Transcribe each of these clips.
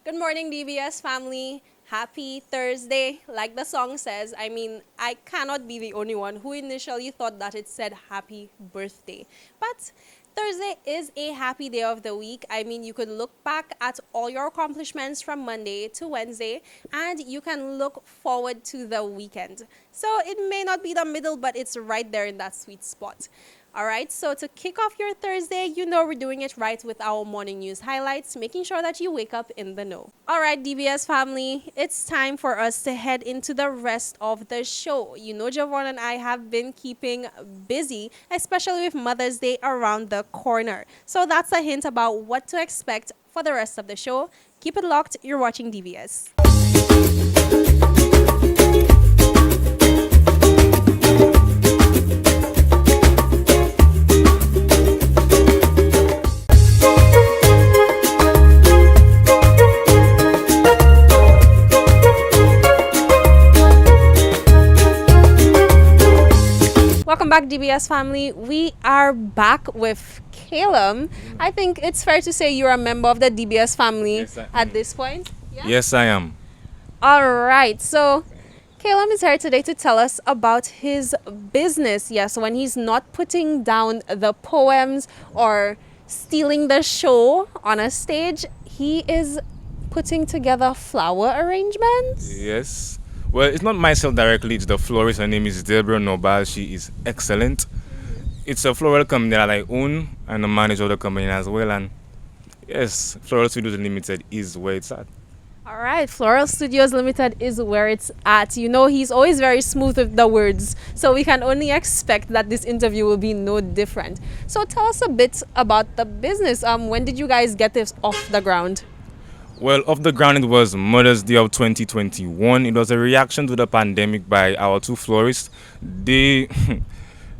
Good morning, DBS family. Happy Thursday. Like the song says, I cannot be the only one who initially thought that it said happy birthday. But Thursday is a happy day of the week. You could look back at all your accomplishments from Monday to Wednesday, and you can look forward to the weekend. So it may not be the middle, but it's right there in that sweet spot. All right, so to kick off your Thursday, you know we're doing it right with our morning news highlights, making sure that you wake up in the know. All right, DBS family, it's time for us to head into the rest of the show. You know, Javon and I have been keeping busy, especially with Mother's Day around the corner. So that's a hint about what to expect for the rest of the show. Keep it locked, you're watching DBS. Welcome back, DBS family. We are back with Calum. I think it's fair to say you're a member of the DBS family at this point. Yes, I am. All right. So, Calum is here today to tell us about his business. Yes, when he's not putting down the poems or stealing the show on a stage, he is putting together flower arrangements. Yes. Well, it's not myself directly, it's the florist. Her name is Deborah Nobal. She is excellent. It's a floral company that I own and the manager of the company as well. And yes, Floral Studios Limited is where it's at. All right, Floral Studios Limited is where it's at. You know, he's always very smooth with the words, so we can only expect that this interview will be no different. So tell us a bit about the business. When did you guys get this off the ground? Well, off the ground, it was Mother's Day of 2021. It was a reaction to the pandemic by our two florists. They,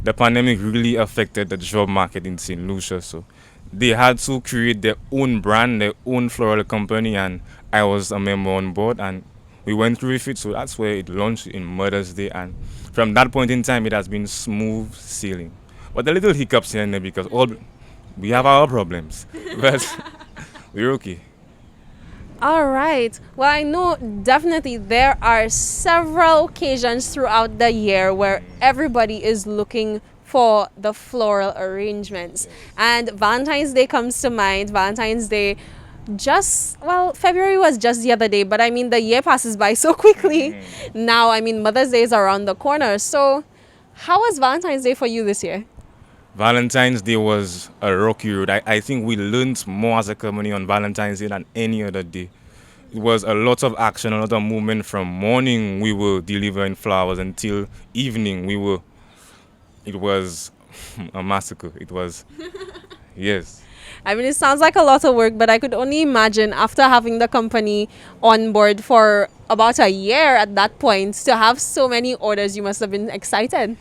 the pandemic really affected the job market in St. Lucia, so they had to create their own brand, their own floral company, and I was a member on board, and we went through with it. So that's where it launched in Mother's Day, and from that point in time, it has been smooth sailing. But the little hiccups here and there because all we have our problems, but we're okay. All right. Well, I know definitely there are several occasions throughout the year where everybody is looking for the floral arrangements. And Valentine's Day comes to mind. Valentine's Day February was just the other day, but the year passes by so quickly. Now, Mother's Day is around the corner. So, how was Valentine's Day for you this year? Valentine's Day was a rocky road. I think we learned more as a company on Valentine's Day than any other day. It was a lot of action, a lot of movement. From morning we were delivering flowers until evening it was a massacre. It was, yes. It sounds like a lot of work, but I could only imagine after having the company on board for about a year at that point to have so many orders, you must have been excited.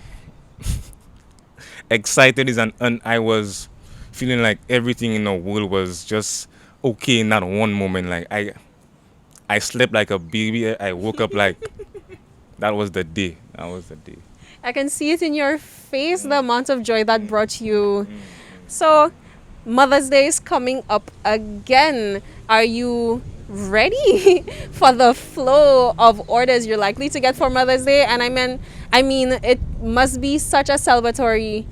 Excited is and I was feeling like everything in the world was just okay in that one moment. Like I slept like a baby. I woke up like that was the day. That was the day. I can see it in your face, the amount of joy that brought you. So, Mother's Day is coming up again. Are you ready for the flow of orders you're likely to get for Mother's Day? And it must be such a celebratory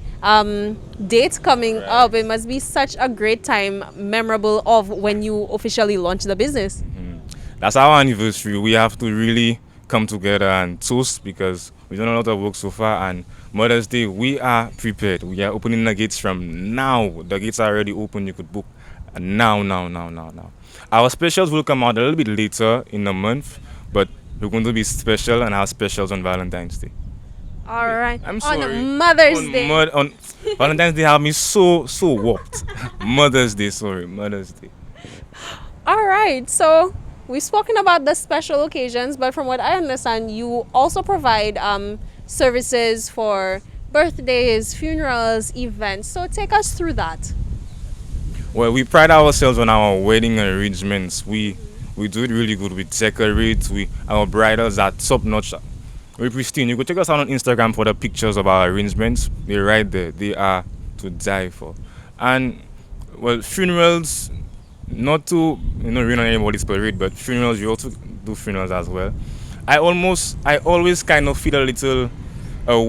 date coming up. It must be such a great time, memorable of when you officially launch the business. That's our anniversary. We have to really come together and toast because we've done a lot of work so far. And Mother's Day, we are prepared. We are opening the gates from now. The gates are already open. You could book now. Our specials will come out a little bit later in the month, but we're going to be special and have specials on Valentine's Day. All right. I'm sorry. On Mother's Day. On Valentine's Day have me so warped. Mother's Day. All right. So we've spoken about the special occasions, but from what I understand, you also provide services for birthdays, funerals, events. So take us through that. Well, we pride ourselves on our wedding arrangements. We do it really good. We decorate. Our bridals are top notch. We're pristine. You could check us out on Instagram for the pictures of our arrangements. They're right there. They are to die for. And well, funerals, not to ruin on anybody's parade, but funerals, you also do funerals as well. I always kind of feel a little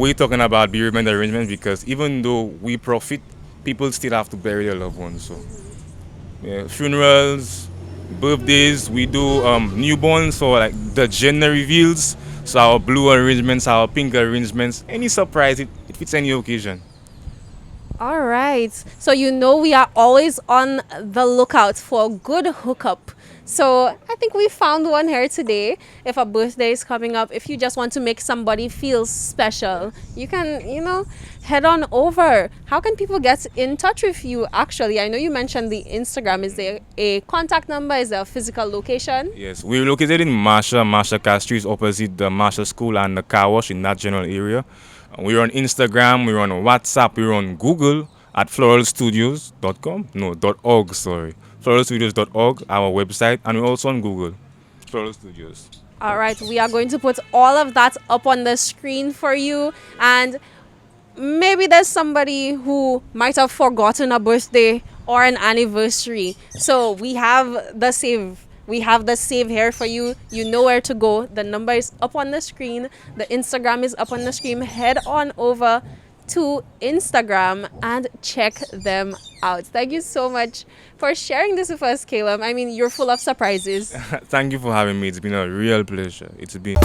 way talking about bereavement arrangements, because even though we profit, people still have to bury their loved ones. So yeah, funerals, birthdays, we do newborns, so like the gender reveals. So our blue arrangements, our pink arrangements, any surprise, it fits any occasion. All right. So we are always on the lookout for a good hookup. So I think we found one here today. If a birthday is coming up, if you just want to make somebody feel special, you can, head on over. How can people get in touch with you actually? I know you mentioned the Instagram. Is there a contact number? Is there a physical location? Yes, we're located in Marsha Castries, is opposite the Marsha School and the car wash in that general area. We're on Instagram, we're on WhatsApp, we're on Google at floralstudios.com. No, .org, sorry. Floralstudios.org, our website, and we're also on Google. Floral Studios. All right, we are going to put all of that up on the screen for you. And maybe there's somebody who might have forgotten a birthday or an anniversary. So we have the save. We have the save here for you. You know where to go. The number is up on the screen. The Instagram is up on the screen. Head on over to Instagram and check them out. Thank you so much for sharing this with us, Caleb. I mean, you're full of surprises. Thank you for having me. It's been a real pleasure. It's been.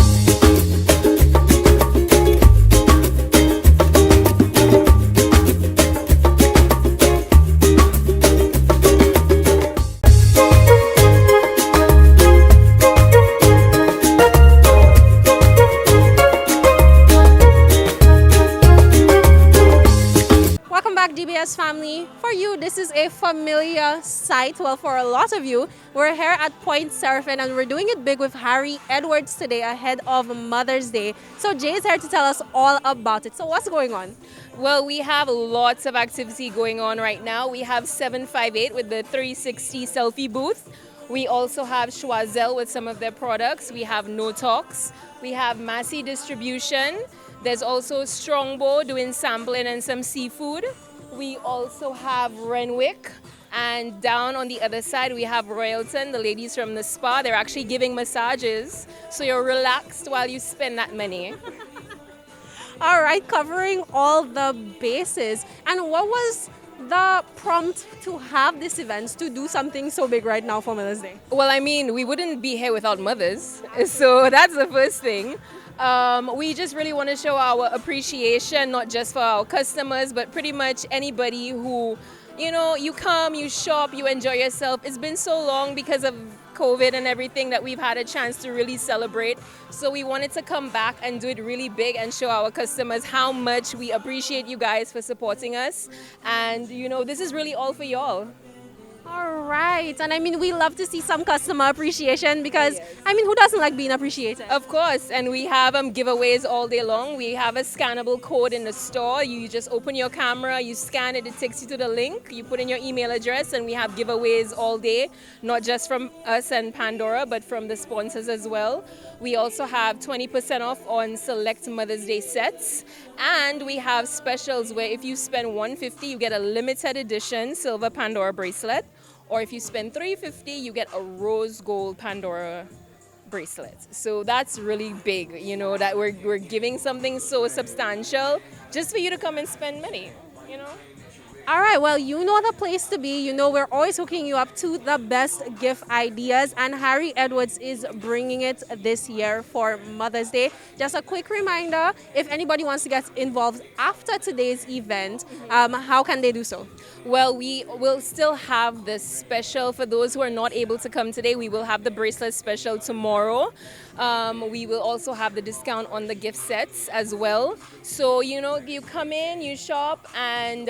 Welcome back, DBS family. For you, this is a familiar sight. Well, for a lot of you, we're here at Point Seraphim and we're doing it big with Harry Edwards today ahead of Mother's Day. So Jay's here to tell us all about it. So what's going on? Well, we have lots of activity going on right now. We have 758 with the 360 selfie booth. We also have Schwazel with some of their products. We have No Talks. We have Massey Distribution. There's also Strongbow doing sampling and some seafood. We also have Renwick. And down on the other side, we have Royalton, the ladies from the spa. They're actually giving massages. So you're relaxed while you spend that money. All right, covering all the bases. And what was the prompt to have this event, to do something so big right now for Mother's Day? Well, I mean, we wouldn't be here without mothers. So that's the first thing. We just really want to show our appreciation, not just for our customers, but pretty much anybody who, you come, you shop, you enjoy yourself. It's been so long because of COVID and everything that we've had a chance to really celebrate. So we wanted to come back and do it really big and show our customers how much we appreciate you guys for supporting us. And, this is really all for y'all. All right. And I mean, we love to see some customer appreciation because, I mean, who doesn't like being appreciated? Of course. And we have giveaways all day long. We have a scannable code in the store. You just open your camera, you scan it, it takes you to the link. You put in your email address, and we have giveaways all day, not just from us and Pandora, but from the sponsors as well. We also have 20% off on select Mother's Day sets. And we have specials where if you spend $150, you get a limited edition silver Pandora bracelet. Or if you spend $350, you get a rose gold Pandora bracelet. So that's really big, that we're giving something so substantial just for you to come and spend money, All right, well, you know the place to be. We're always hooking you up to the best gift ideas, and Harry Edwards is bringing it this year for Mother's Day. Just a quick reminder, if anybody wants to get involved after today's event, how can they do so? Well, we will still have the special for those who are not able to come today. We will have the bracelet special tomorrow. We will also have the discount on the gift sets as well. So, you come in, you shop, and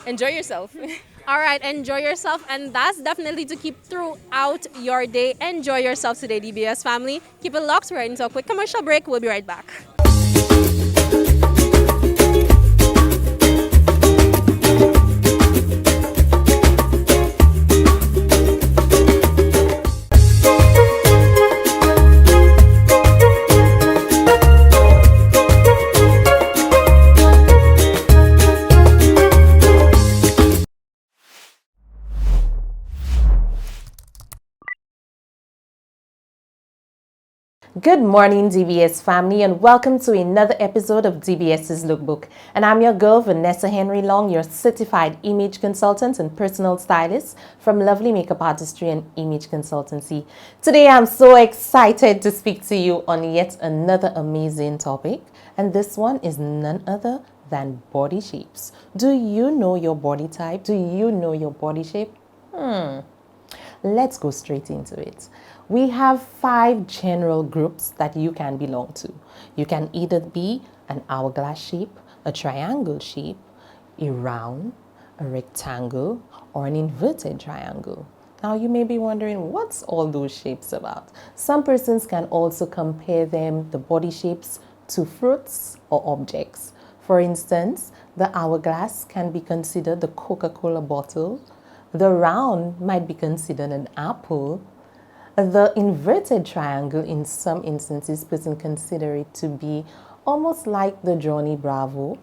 enjoy yourself. All right, enjoy yourself, and that's definitely to keep throughout your day. Enjoy yourself today, DBS family. Keep it locked. We're right into a quick commercial break. We'll be right back. Good morning, DBS family, and welcome to another episode of DBS's Lookbook. And I'm your girl, Vanessa Henry Long, your certified image consultant and personal stylist from Lovely Makeup Artistry and Image Consultancy. Today, I'm so excited to speak to you on yet another amazing topic, and this one is none other than body shapes. Do you know your body type? Do you know your body shape? Let's go straight into it. We have 5 general groups that you can belong to. You can either be an hourglass shape, a triangle shape, a round, a rectangle, or an inverted triangle. Now you may be wondering, what's all those shapes about? Some persons can also compare them, the body shapes, to fruits or objects. For instance, the hourglass can be considered the Coca-Cola bottle. The round might be considered an apple. The inverted triangle, in some instances, person consider it to be almost like the Johnny Bravo.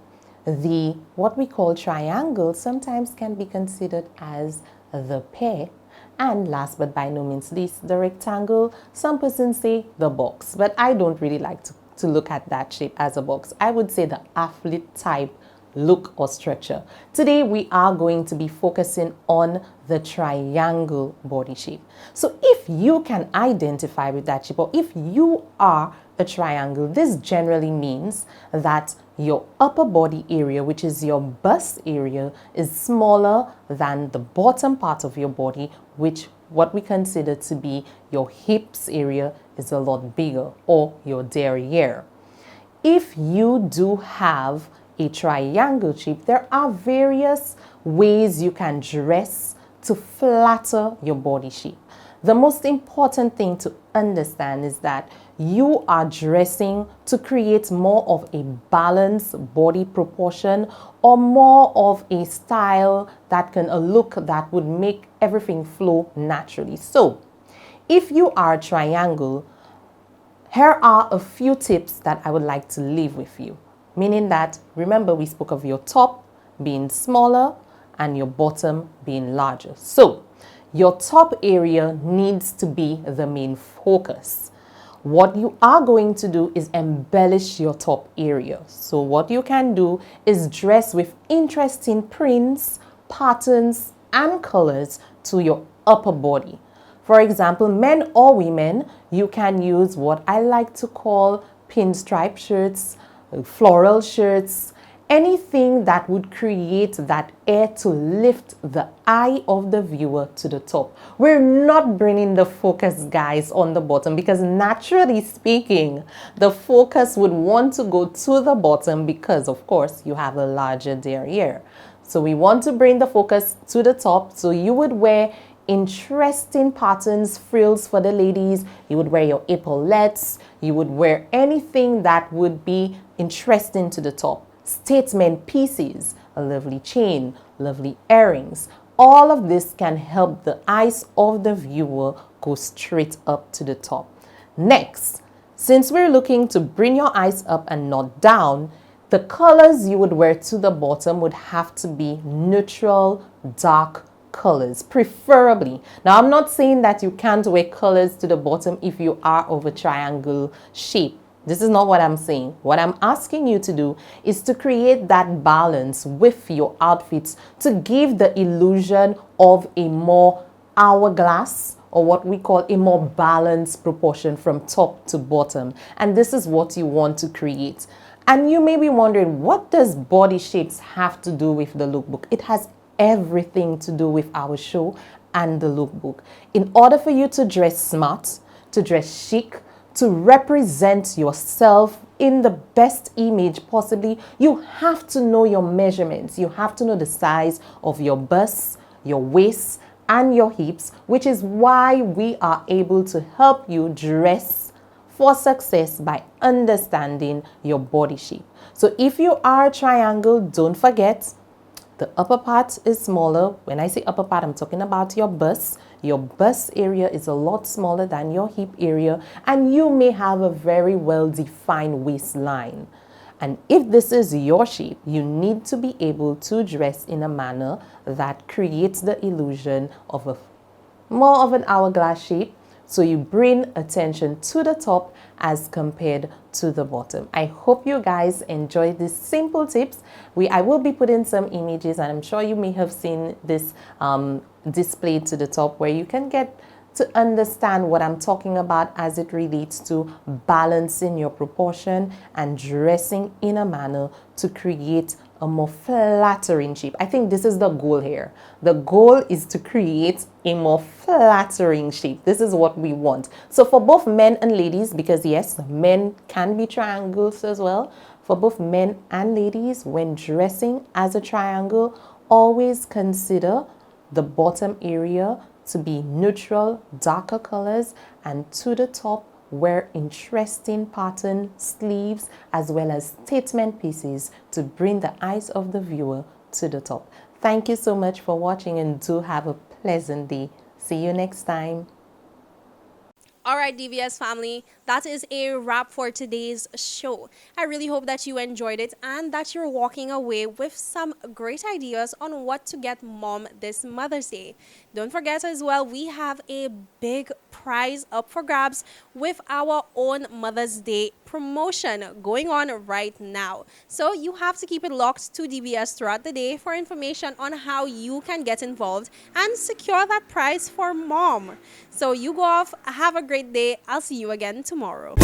The what we call triangle sometimes can be considered as the pear. And last but by no means least, the rectangle, some persons say the box, but I don't really like to look at that shape as a box. I would say the athlete type look or structure. Today we are going to be focusing on the triangle body shape. So if you can identify with that shape, or if you are a triangle, this generally means that your upper body area, which is your bust area, is smaller than the bottom part of your body, which what we consider to be your hips area is a lot bigger, or your derriere. If you do have a triangle shape, there are various ways you can dress to flatter your body shape. The most important thing to understand is that you are dressing to create more of a balanced body proportion, or more of a style that can, a look that would make everything flow naturally. So if you are a triangle, here are a few tips that I would like to leave with you. Meaning that, remember, we spoke of your top being smaller and your bottom being larger. So your top area needs to be the main focus. What you are going to do is embellish your top area. So what you can do is dress with interesting prints, patterns, and colors to your upper body. For example, men or women, you can use what I like to call pinstripe shirts, floral shirts, anything that would create that air to lift the eye of the viewer to the top. We're not bringing the focus, guys, on the bottom, because naturally speaking, the focus would want to go to the bottom because, of course, you have a larger derriere. So we want to bring the focus to the top. So you would wear interesting patterns, frills for the ladies. You would wear your epaulettes. You would wear anything that would be interesting to the top. Statement pieces, a lovely chain, lovely earrings. All of this can help the eyes of the viewer go straight up to the top. Next, since we're looking to bring your eyes up and not down, the colors you would wear to the bottom would have to be neutral, dark colors, preferably. Now, I'm not saying that you can't wear colors to the bottom if you are of a triangle shape. This is not what I'm saying. What I'm asking you to do is to create that balance with your outfits to give the illusion of a more hourglass, or what we call a more balanced proportion from top to bottom. And this is what you want to create. And you may be wondering, what does body shapes have to do with the lookbook? It has everything to do with our show and the lookbook. In order for you to dress smart, to dress chic, to represent yourself in the best image possibly, you have to know your measurements. You have to know the size of your bust, your waist, and your hips, which is why we are able to help you dress for success by understanding your body shape. So if you are a triangle, don't forget, the upper part is smaller. When I say upper part, I'm talking about your bust. Your bust area is a lot smaller than your hip area, and you may have a very well-defined waistline. And if this is your shape, you need to be able to dress in a manner that creates the illusion of more of an hourglass shape So you bring attention to the top as compared to the bottom. I hope you guys enjoy these simple tips. I will be putting some images, and I'm sure you may have seen this displayed to the top, where you can get to understand what I'm talking about as it relates to balancing your proportion and dressing in a manner to create a more flattering shape. I think this is the goal here. The goal is to create a more flattering shape. This is what we want. So for both men and ladies, because yes, men can be triangles as well. For both men and ladies, when dressing as a triangle, always consider the bottom area to be neutral, darker colors, and to the top, wear interesting pattern sleeves as well as statement pieces to bring the eyes of the viewer to the top. Thank you so much for watching, and do have a pleasant day. See you next time. All right, DVS family, that is a wrap for today's show. I really hope that you enjoyed it and that you're walking away with some great ideas on what to get mom this Mother's Day. Don't forget as well, we have a big prize up for grabs with our own Mother's Day promotion going on right now. So you have to keep it locked to DBS throughout the day for information on how you can get involved and secure that prize for mom. So you go off, have a great day. I'll see you again tomorrow.